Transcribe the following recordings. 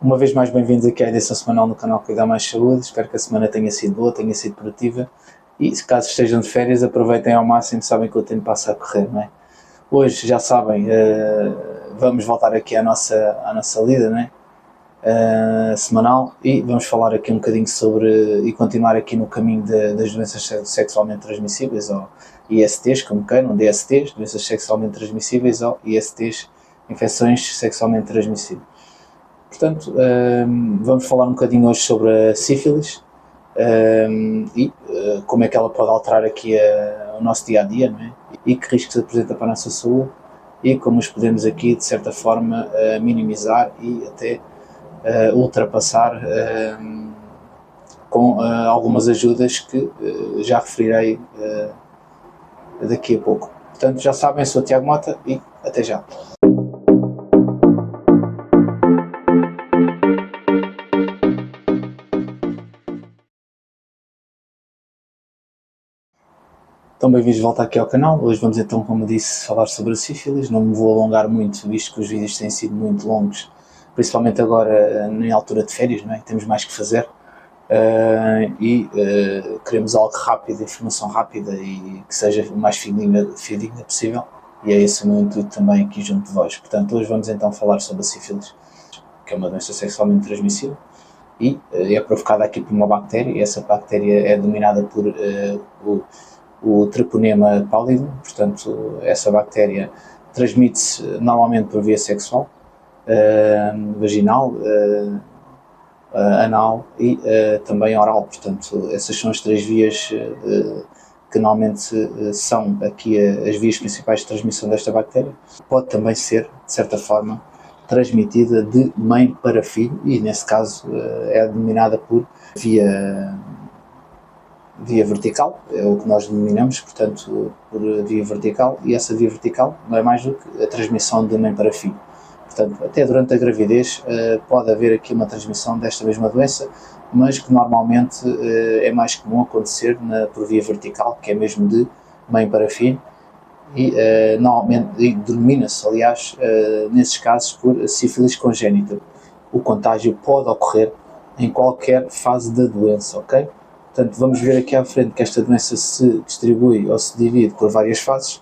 Uma vez mais bem-vindos aqui à edição semanal no canal Cuidar Mais Saúde. Espero que a semana tenha sido boa, tenha sido produtiva e, se caso estejam de férias, aproveitem ao máximo, sabem que o tempo passa a correr, não é? Hoje, já sabem, vamos voltar aqui à nossa lida, não é? Semanal, e vamos falar aqui um bocadinho sobre, e continuar aqui no caminho das doenças sexualmente transmissíveis, ou ISTs, como queiram, DSTs, doenças sexualmente transmissíveis, ou ISTs, infecções sexualmente transmissíveis. Portanto, vamos falar um bocadinho hoje sobre a sífilis e como é que ela pode alterar aqui o nosso dia-a-dia, não é? E que riscos apresenta para a nossa saúde e como os podemos aqui, de certa forma, minimizar e até ultrapassar com algumas ajudas que já referirei daqui a pouco. Portanto, já sabem, sou o Tiago Mota e até já. Então, bem-vindos de volta aqui ao canal. Hoje vamos então, como disse, falar sobre a sífilis. Não me vou alongar muito, visto que os vídeos têm sido muito longos, principalmente agora na altura de férias, não é? Temos mais que fazer queremos algo rápido, informação rápida e que seja o mais fidedigna possível, e é esse o meu intuito também aqui junto de vós. Portanto, hoje vamos então falar sobre a sífilis, que é uma doença sexualmente transmissível e é provocada aqui por uma bactéria, e essa bactéria é dominada por o Treponema pallidum. Portanto, essa bactéria transmite-se normalmente por via sexual, vaginal, anal e também oral. Portanto, essas são as três vias que normalmente são aqui as vias principais de transmissão desta bactéria. Pode também ser, de certa forma, transmitida de mãe para filho e, nesse caso, é denominada por via vertical, é o que nós denominamos, portanto, por via vertical, e essa via vertical não é mais do que a transmissão de mãe para filho. Portanto, até durante a gravidez pode haver aqui uma transmissão desta mesma doença, mas que normalmente é mais comum acontecer por via vertical, que é mesmo de mãe para filho, e normalmente denomina-se, aliás, nesses casos, por sífilis congénita. O contágio pode ocorrer em qualquer fase da doença, ok? Portanto, vamos ver aqui à frente que esta doença se distribui ou se divide por várias fases.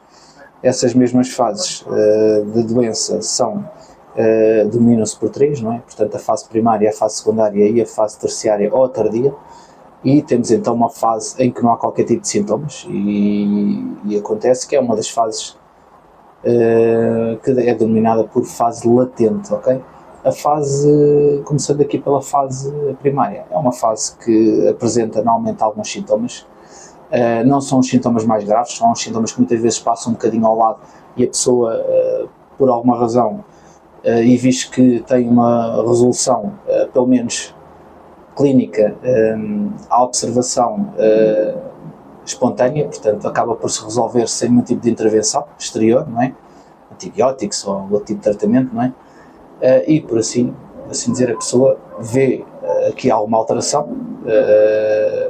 Essas mesmas fases de doença dominam-se por três, não é? Portanto, a fase primária, a fase secundária e a fase terciária ou tardia. E temos então uma fase em que não há qualquer tipo de sintomas e acontece que é uma das fases que é denominada por fase latente, ok? A fase, começando aqui pela fase primária, é uma fase que apresenta normalmente alguns sintomas, não são os sintomas mais graves, são os sintomas que muitas vezes passam um bocadinho ao lado e a pessoa, por alguma razão, e visto que tem uma resolução, pelo menos clínica, à observação espontânea, portanto acaba por se resolver sem nenhum tipo de intervenção exterior, não é? Antibióticos ou outro tipo de tratamento, não é? E por assim dizer, a pessoa vê aqui alguma alteração,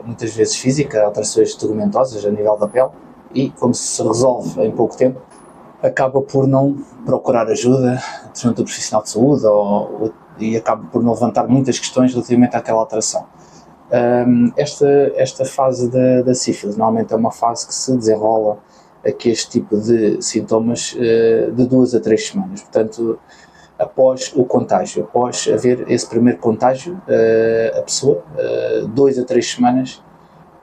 muitas vezes física, alterações tegumentosas a nível da pele, e como se resolve em pouco tempo, acaba por não procurar ajuda junto do profissional de saúde e acaba por não levantar muitas questões relativamente àquela alteração. Esta fase da sífilis normalmente é uma fase que se desenrola aqui este tipo de sintomas de 2 a 3 semanas. Portanto, após o contágio, após haver esse primeiro contágio, a pessoa, 2 a 3 semanas,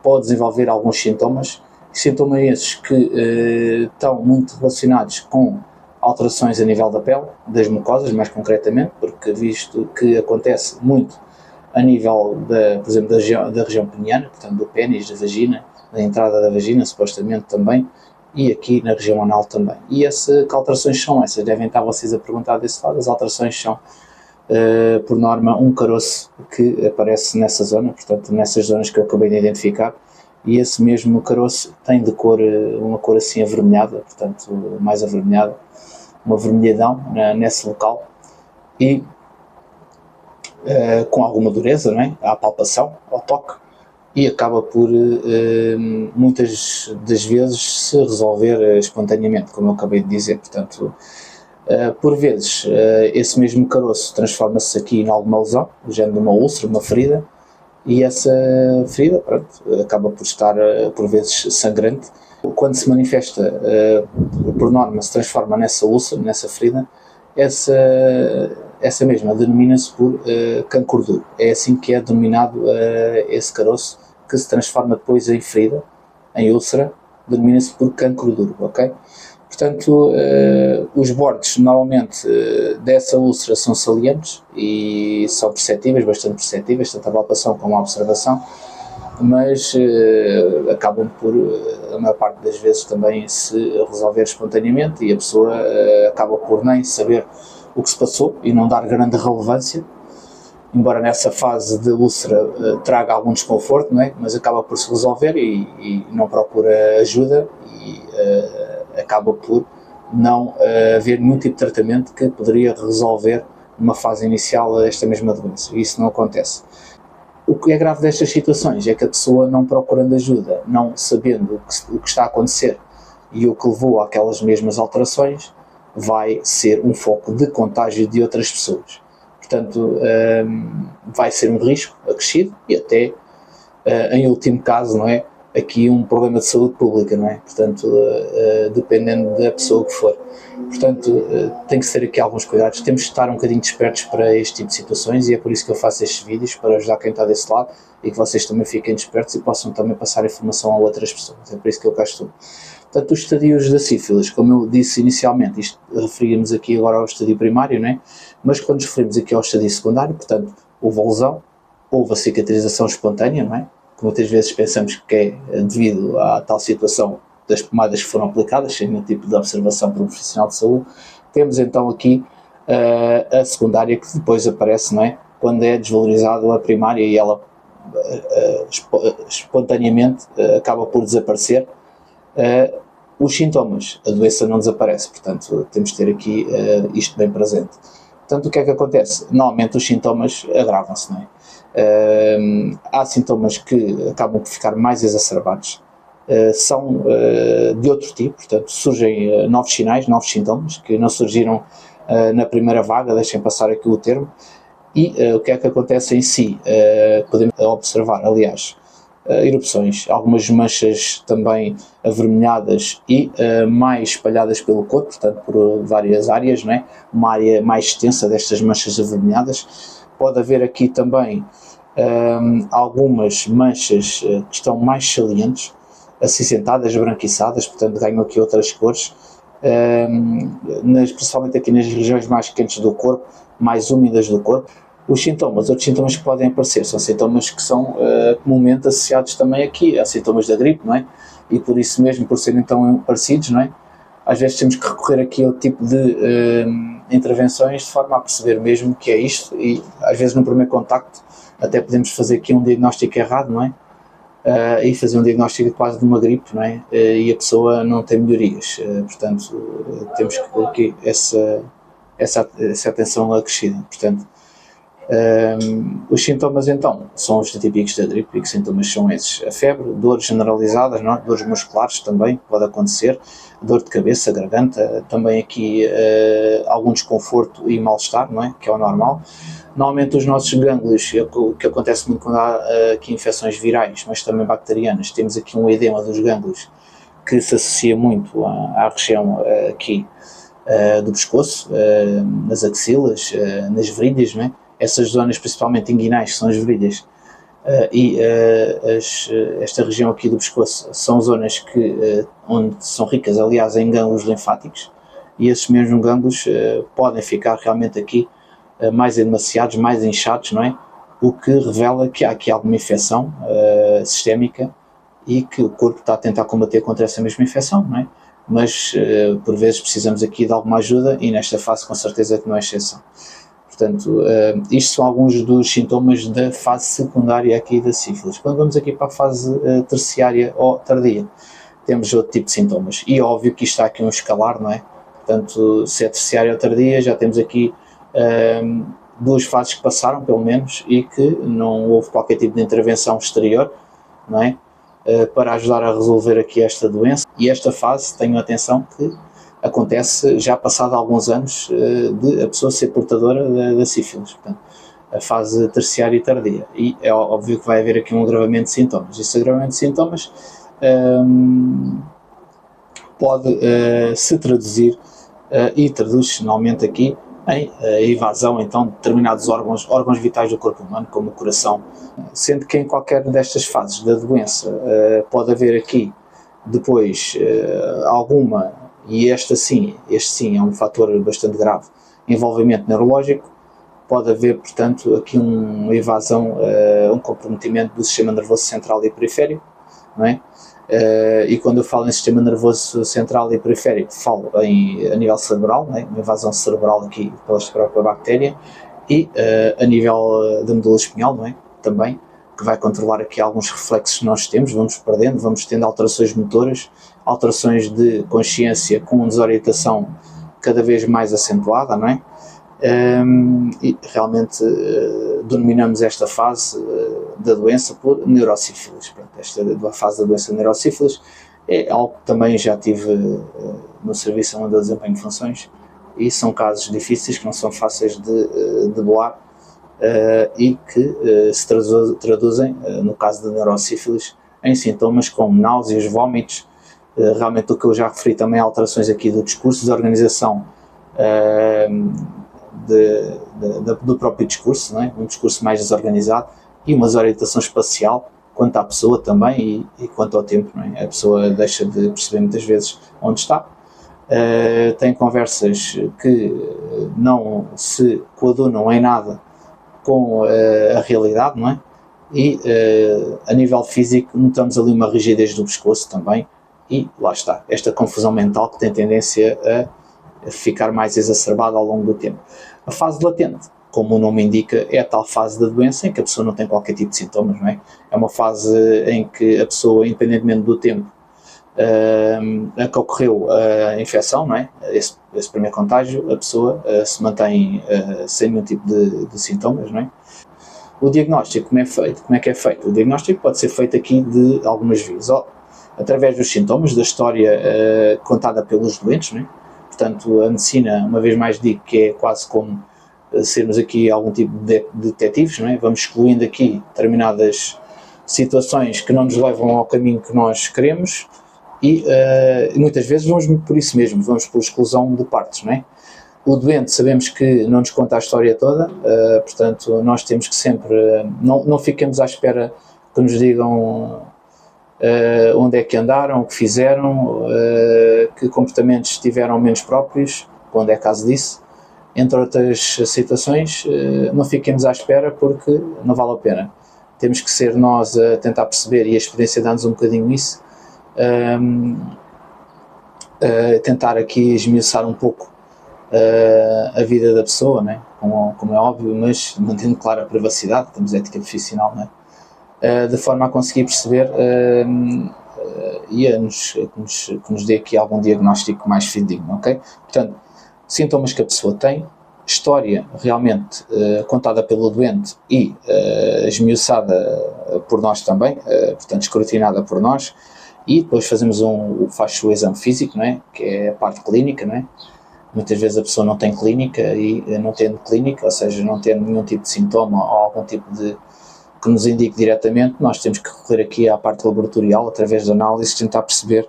pode desenvolver alguns sintomas esses que estão muito relacionados com alterações a nível da pele, das mucosas mais concretamente, porque visto que acontece muito a nível, por exemplo, da região peniana, portanto do pênis, da vagina, da entrada da vagina, supostamente também, e aqui na região anal também. E que alterações são essas? Devem estar vocês a perguntar desse lado. As alterações são, por norma, um caroço que aparece nessa zona, portanto nessas zonas que eu acabei de identificar, e esse mesmo caroço tem uma cor assim avermelhada, portanto mais avermelhada, uma vermelhidão nesse local, e com alguma dureza, não é? À palpação, ao toque, e acaba por muitas das vezes se resolver espontaneamente, como eu acabei de dizer. Portanto, Por vezes, esse mesmo caroço transforma-se aqui em alguma lesão, o género de uma úlcera, uma ferida, e essa ferida, pronto, acaba por estar, por vezes, sangrante. Quando se manifesta, por norma, se transforma nessa úlcera, nessa ferida, essa mesma denomina-se por cancro duro. É assim que é denominado esse caroço, que se transforma depois em ferida, em úlcera, denomina-se por cancro duro, ok? Portanto, os bordes, normalmente, dessa úlcera são salientes e são perceptíveis, bastante perceptíveis, tanto a palpação como a observação, mas acabam por, a maior parte das vezes, também se resolver espontaneamente e a pessoa acaba por nem saber o que se passou e não dar grande relevância, embora nessa fase de úlcera traga algum desconforto, não é? Mas acaba por se resolver e não procura ajuda e acaba por não haver nenhum tipo de tratamento que poderia resolver numa fase inicial esta mesma doença. Isso não acontece. O que é grave destas situações é que a pessoa, não procurando ajuda, não sabendo o que está a acontecer e o que levou àquelas mesmas alterações, vai ser um foco de contágio de outras pessoas. Portanto, vai ser um risco acrescido e até, em último caso, não é, aqui um problema de saúde pública, não é? Portanto, dependendo da pessoa que for. Portanto, tem que ser aqui alguns cuidados, temos que estar um bocadinho despertos para este tipo de situações e é por isso que eu faço estes vídeos, para ajudar quem está desse lado e que vocês também fiquem despertos e possam também passar informação a outras pessoas, é por isso que eu cá estou. Portanto, os estadios da sífilis, como eu disse inicialmente, isto referimos aqui agora ao estadio primário, não é? Mas quando nos referimos aqui ao estadio secundário, portanto, houve a lesão, houve a cicatrização espontânea, não é? Que muitas vezes pensamos que é devido à tal situação das pomadas que foram aplicadas, sem nenhum tipo de observação por um profissional de saúde. Temos então aqui a secundária, que depois aparece, não é? Quando é desvalorizado a primária e ela espontaneamente acaba por desaparecer. Os sintomas, a doença não desaparece, portanto temos de ter aqui isto bem presente. Portanto, o que é que acontece? Normalmente os sintomas agravam-se, não é? Há sintomas que acabam por ficar mais exacerbados, são de outro tipo, portanto surgem novos sinais, novos sintomas que não surgiram na primeira vaga, deixem passar aqui o termo, e o que é que acontece em si? Podemos observar, aliás, erupções, algumas manchas também avermelhadas e mais espalhadas pelo corpo, portanto por várias áreas, não é? Uma área mais extensa destas manchas avermelhadas. Pode haver aqui também algumas manchas que estão mais salientes, acinzentadas, branquiçadas, portanto ganham aqui outras cores, principalmente aqui nas regiões mais quentes do corpo, mais úmidas do corpo. Os sintomas, outros sintomas que podem aparecer, são sintomas que são comumente associados também aqui a sintomas da gripe, não é? E por isso mesmo, por serem tão parecidos, não é? Às vezes temos que recorrer aqui ao tipo de intervenções de forma a perceber mesmo que é isto e às vezes no primeiro contacto até podemos fazer aqui um diagnóstico errado, não é? E fazer um diagnóstico quase de uma gripe, não é? E a pessoa não tem melhorias, portanto temos que ter aqui essa atenção acrescida, portanto. Os sintomas então são os típicos da gripe, e que sintomas são esses: a febre, dores generalizadas, não é? Dores musculares também pode acontecer, dor de cabeça, garganta, também aqui algum desconforto e mal-estar, não é? Que é o normal. Normalmente os nossos gânglios, o que acontece muito quando há aqui infecções virais, mas também bacterianas, temos aqui um edema dos gânglios que se associa muito à região aqui do pescoço, nas axilas, nas virilhas, não é? Essas zonas principalmente inguinais, que são as virilhas, esta região aqui do pescoço, são zonas onde são ricas, aliás, em gânglios linfáticos, e esses mesmos gânglios podem ficar realmente aqui mais edemaciados, mais inchados, não é? O que revela que há aqui alguma infecção sistémica e que o corpo está a tentar combater contra essa mesma infecção, não é? Mas por vezes precisamos aqui de alguma ajuda e nesta fase com certeza que não é exceção. Portanto, isto são alguns dos sintomas da fase secundária aqui da sífilis. Quando vamos aqui para a fase terciária ou tardia, temos outro tipo de sintomas. E óbvio que isto está aqui um escalar, não é? Portanto, se é terciária ou tardia, já temos aqui duas fases que passaram, pelo menos, e que não houve qualquer tipo de intervenção exterior, não é? Para ajudar a resolver aqui esta doença. E esta fase, tenham atenção que acontece já passado alguns anos de a pessoa ser portadora da sífilis, portanto, a fase terciária e tardia. E é óbvio que vai haver aqui um agravamento de sintomas. Esse agravamento de sintomas pode se traduzir e traduz-se normalmente aqui em evasão então de determinados órgãos vitais do corpo humano, como o coração, sendo que em qualquer destas fases da doença pode haver aqui depois alguma, e este sim é um fator bastante grave, envolvimento neurológico. Pode haver, portanto, aqui uma evasão, um comprometimento do sistema nervoso central e periférico, não é? E quando eu falo em sistema nervoso central e periférico, falo a nível cerebral, não é? Uma evasão cerebral aqui pela própria bactéria, e a nível da medula espinhal, não é? Também, que vai controlar aqui alguns reflexos que nós temos, vamos perdendo, vamos tendo alterações motoras, alterações de consciência com desorientação cada vez mais acentuada, não é? E realmente denominamos esta fase da doença por neurosífilis. Esta fase da doença de neurosífilis é algo que também já tive no serviço onde eu desempenho funções, e são casos difíceis que não são fáceis de debelar e que se traduzem, no caso da neurosífilis, em sintomas como náuseas, vômitos, realmente o que eu já referi também, alterações aqui do discurso, de organização do próprio discurso, não é? Um discurso mais desorganizado e uma desorientação espacial quanto à pessoa também e quanto ao tempo, não é? A pessoa deixa de perceber muitas vezes onde está, tem conversas que não se coadunam em nada com a realidade, não é? E a nível físico notamos ali uma rigidez do pescoço também, e lá está, esta confusão mental que tem tendência a ficar mais exacerbada ao longo do tempo. A fase latente, como o nome indica, é a tal fase da doença em que a pessoa não tem qualquer tipo de sintomas, não é? É uma fase em que a pessoa, independentemente do tempo a que ocorreu a infecção, não é? Esse primeiro contágio, a pessoa se mantém sem nenhum tipo de sintomas, não é? O diagnóstico, como é que é feito? O diagnóstico pode ser feito aqui de algumas vias, através dos sintomas, da história contada pelos doentes, não é? Portanto, a medicina, uma vez mais digo, que é quase como sermos aqui algum tipo de detetives, não é? Vamos excluindo aqui determinadas situações que não nos levam ao caminho que nós queremos e muitas vezes vamos por isso mesmo, vamos por exclusão de partes, não é? O doente sabemos que não nos conta a história toda, portanto, nós temos que sempre, não fiquemos à espera que nos digam onde é que andaram, o que fizeram, que comportamentos tiveram menos próprios, quando é caso disso, entre outras situações. Não fiquemos à espera porque não vale a pena. Temos que ser nós a tentar perceber, e a experiência dá-nos um bocadinho isso, tentar aqui esmiuçar um pouco a vida da pessoa, né? Como é óbvio, mas mantendo clara a privacidade, temos ética profissional, não é? De forma a conseguir perceber e que nos dê aqui algum diagnóstico mais fidedigno, ok? Portanto, sintomas que a pessoa tem, história realmente contada pelo doente e esmiuçada por nós também, portanto escrutinada por nós, e depois faz-se o exame físico, não é? Que é a parte clínica, não é? Muitas vezes a pessoa não tem clínica, e não tendo clínica, ou seja, não tendo nenhum tipo de sintoma ou algum tipo de que nos indique diretamente, nós temos que recorrer aqui à parte laboratorial, através de análises, tentar perceber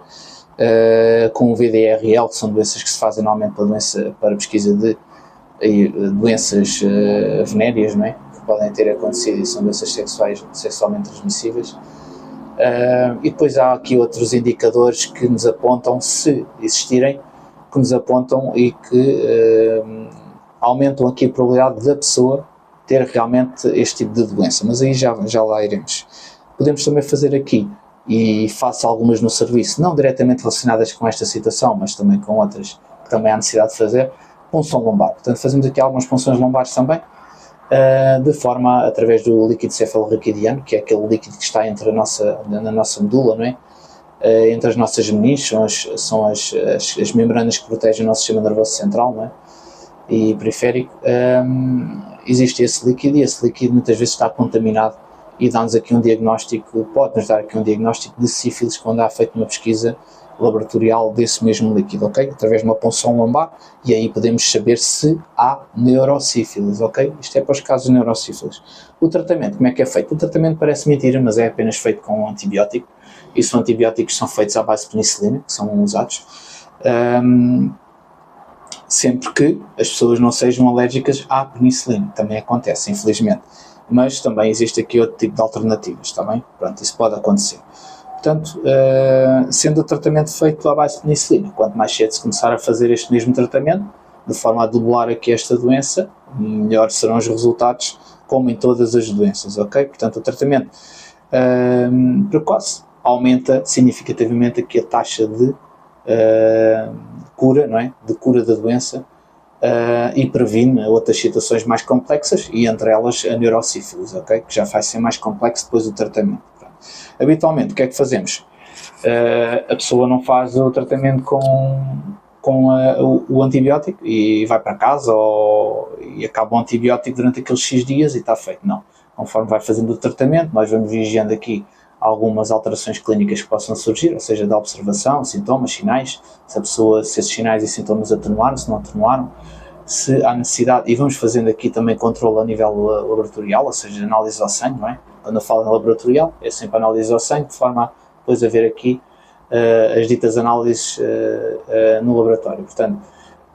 com o VDRL, que são doenças que se fazem normalmente para pesquisa de doenças venéreas, não é? Que podem ter acontecido e são doenças sexualmente transmissíveis. E depois há aqui outros indicadores que nos apontam, se existirem, que nos apontam e que aumentam aqui a probabilidade da pessoa ter realmente este tipo de doença, mas aí já lá iremos. Podemos também fazer aqui, e faço algumas no serviço, não diretamente relacionadas com esta situação, mas também com outras que também há necessidade de fazer, punção lombar. Portanto, fazemos aqui algumas punções lombares também, de forma, através do líquido cefalorraquidiano, que é aquele líquido que está na nossa medula, não é? Entre as nossas meninges, são as membranas que protegem o nosso sistema nervoso central, não é? E periférico. Existe esse líquido, e esse líquido muitas vezes está contaminado e dá-nos aqui um diagnóstico, pode-nos dar aqui um diagnóstico de sífilis quando há feito uma pesquisa laboratorial desse mesmo líquido, ok? Através de uma punção lombar, e aí podemos saber se há neurosífilis, ok? Isto é para os casos de neurosífilis. O tratamento, como é que é feito? O tratamento parece mentira, mas é apenas feito com um antibiótico, e são antibióticos que são feitos à base de penicilina, que são usados, sempre que as pessoas não sejam alérgicas à penicilina, também acontece, infelizmente. Mas também existe aqui outro tipo de alternativas, está bem? Pronto, isso pode acontecer. Portanto, sendo o tratamento feito à base de penicilina, quanto mais cedo se começar a fazer este mesmo tratamento, de forma a debelar aqui esta doença, melhor serão os resultados, como em todas as doenças, ok? Portanto, o tratamento precoce aumenta significativamente aqui a taxa de cura, não é? De cura da doença, e previne outras situações mais complexas, e entre elas a neurosífilis, ok? Que já vai ser mais complexo depois do tratamento. Pronto. Habitualmente, o que é que fazemos? A pessoa não faz o tratamento com o antibiótico e vai para casa, e acaba o antibiótico durante aqueles X dias e está feito. Não. Conforme vai fazendo o tratamento, nós vamos vigiando aqui algumas alterações clínicas que possam surgir, ou seja, da observação, sintomas, sinais, se esses sinais e sintomas atenuaram, se não atenuaram, se há necessidade, e vamos fazendo aqui também controle a nível laboratorial, ou seja, análise ao sangue, não é? Quando eu falo em laboratorial, é sempre análise ao sangue, de forma a depois haver aqui as ditas análises no laboratório. Portanto,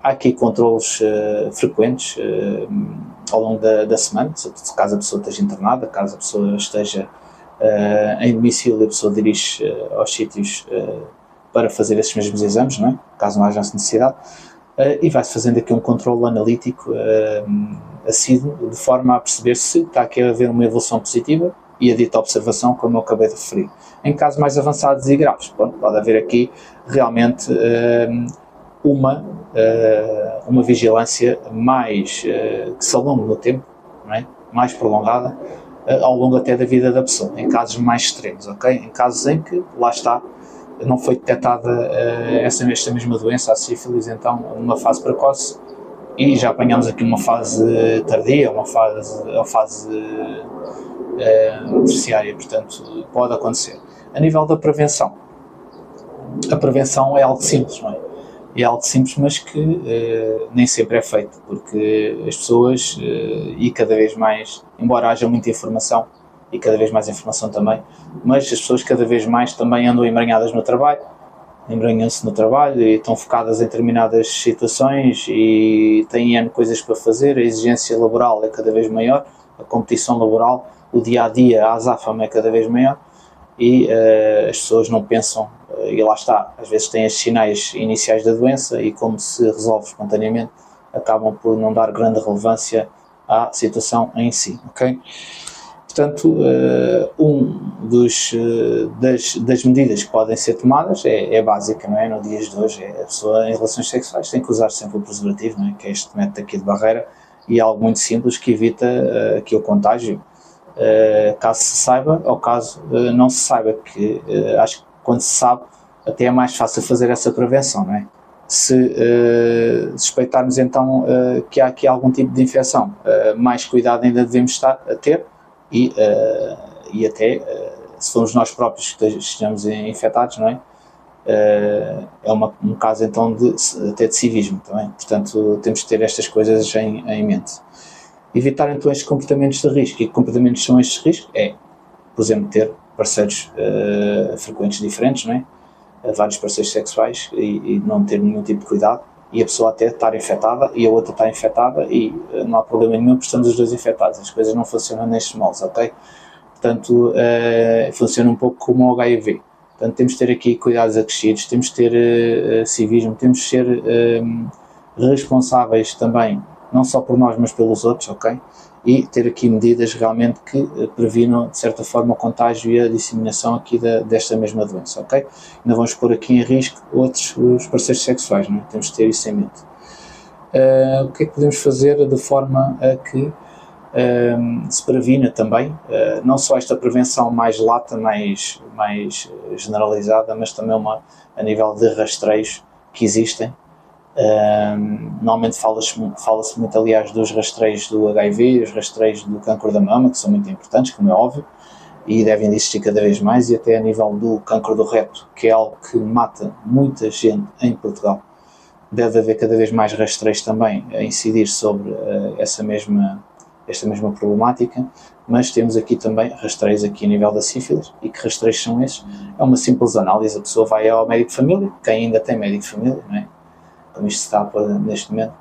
há aqui controles frequentes ao longo da semana, caso a pessoa esteja internada, caso a pessoa esteja em domicílio, a pessoa dirige aos sítios para fazer esses mesmos exames, não é? Caso não haja necessidade, e vai-se fazendo aqui um controle analítico assíduo, de forma a perceber se está aqui a haver uma evolução positiva e a dita observação, como eu acabei de referir. Em casos mais avançados e graves, pode haver aqui realmente uma vigilância mais que se alongue no tempo, não é? Mais prolongada, ao longo até da vida da pessoa, em casos mais extremos, ok? Em casos em que, lá está, não foi detectada esta mesma doença, a sífilis, então numa fase precoce, e já apanhamos aqui uma fase tardia, uma fase terciária, portanto, pode acontecer. A nível da prevenção, a prevenção é algo simples, não é? É algo simples, mas que nem sempre é feito, porque as pessoas, e cada vez mais, embora haja muita informação, e cada vez mais informação também, mas as pessoas cada vez mais também andam embranhadas no trabalho, embranham-se no trabalho e estão focadas em determinadas situações e têm N coisas para fazer, a exigência laboral é cada vez maior, a competição laboral, o dia-a-dia, a azáfama é cada vez maior, e as pessoas não pensam, e lá está, às vezes têm estes sinais iniciais da doença e como se resolve espontaneamente, acabam por não dar grande relevância à situação em si, ok? Portanto, das medidas que podem ser tomadas é básica, não é? No dias de hoje, a pessoa em relações sexuais tem que usar sempre o preservativo, não é? Que é este método aqui de barreira, e é algo muito simples que evita aqui o contágio, caso se saiba ou caso não se saiba, que acho que quando se sabe até é mais fácil fazer essa prevenção, não é? Se suspeitarmos então que há aqui algum tipo de infecção, mais cuidado ainda devemos estar a ter, e até se formos nós próprios que estejamos infectados, não é? É um caso então até de civismo também, portanto temos que ter estas coisas em mente. Evitar então estes comportamentos de risco. E que comportamentos são estes riscos? Por exemplo, ter parceiros frequentes diferentes, não é? Vários parceiros sexuais e não ter nenhum tipo de cuidado, e a pessoa até estar infectada e a outra está infectada e não há problema nenhum porque estamos os dois infectados. As coisas não funcionam nestes moldes, ok? Portanto, funciona um pouco como o HIV. Portanto, temos de ter aqui cuidados acrescidos, temos de ter civismo, temos de ser responsáveis também, não só por nós, mas pelos outros, ok? E ter aqui medidas realmente que previnam, de certa forma, o contágio e a disseminação aqui desta mesma doença, ok? Ainda vamos pôr aqui em risco os parceiros sexuais, não é? Temos de ter isso em mente. O que é que podemos fazer de forma a que se previna também, não só esta prevenção mais lata, mais generalizada, mas também a nível de rastreios que existem. Normalmente fala-se muito, aliás, dos rastreios do HIV, os rastreios do cancro da mama, que são muito importantes, como é óbvio, e devem existir cada vez mais, e até a nível do cancro do reto, que é algo que mata muita gente em Portugal. Deve haver cada vez mais rastreios também a incidir sobre esta mesma problemática, mas temos aqui também rastreios aqui a nível da sífilis. E que rastreios são esses? É uma simples análise, a pessoa vai ao médico de família, quem ainda tem médico de família, não é? Como isto se está neste momento,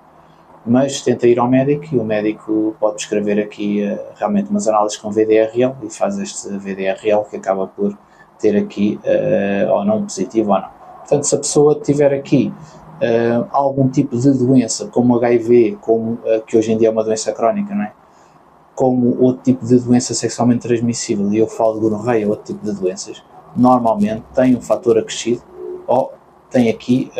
mas tenta ir ao médico e o médico pode prescrever aqui realmente umas análises com VDRL e faz este VDRL que acaba por ter aqui ou não positivo ou não. Portanto, se a pessoa tiver aqui algum tipo de doença, como HIV, como, que hoje em dia é uma doença crónica, não é? Como outro tipo de doença sexualmente transmissível, e eu falo de gonorreia, outro tipo de doenças, normalmente tem um fator acrescido ou tem aqui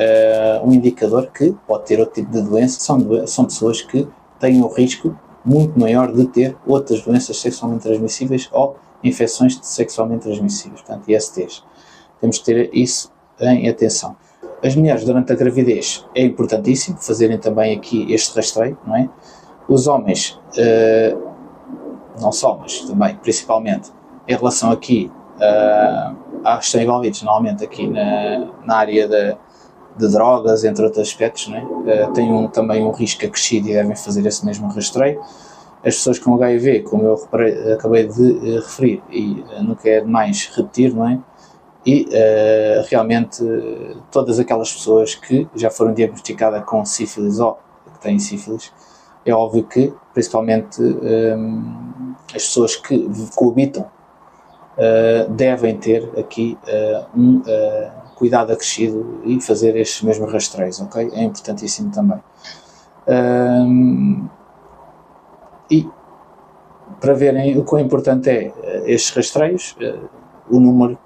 um indicador que pode ter outro tipo de doença. São pessoas que têm um risco muito maior de ter outras doenças sexualmente transmissíveis ou infecções sexualmente transmissíveis, portanto ISTs. Temos que ter isso em atenção. As mulheres durante a gravidez é importantíssimo fazerem também aqui este rastreio, não é? Os homens, não só, mas também, principalmente, em relação aqui que estão envolvidos normalmente aqui na área de drogas, entre outros aspectos, não é? Têm também um risco acrescido e devem fazer esse mesmo rastreio. As pessoas com HIV, como eu acabei de referir, e nunca é demais repetir, não é? E realmente todas aquelas pessoas que já foram diagnosticadas com sífilis ou que têm sífilis, é óbvio que, principalmente as pessoas que coabitam, devem ter aqui um cuidado acrescido e fazer estes mesmos rastreios, ok? É importantíssimo também. E para verem o quão importante é estes rastreios, o número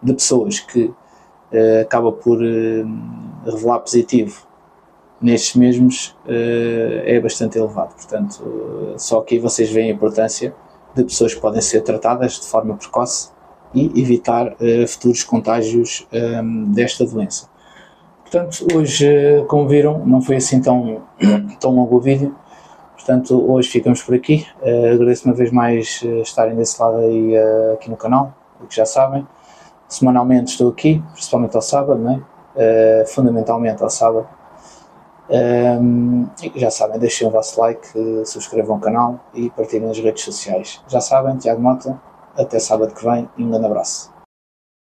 de pessoas que acaba por revelar positivo nestes mesmos é bastante elevado. Portanto, só aqui vocês veem a importância de pessoas que podem ser tratadas de forma precoce e evitar futuros contágios desta doença. Portanto, hoje, como viram, não foi assim tão longo o vídeo. Portanto, hoje ficamos por aqui. Agradeço uma vez mais estarem desse lado aí aqui no canal, o que já sabem. Semanalmente estou aqui, principalmente ao sábado, não é? Fundamentalmente ao sábado. Já sabem, deixem o vosso like, subscrevam o canal e partilhem nas redes sociais. Já sabem, Tiago Mota, até sábado que vem e um grande abraço.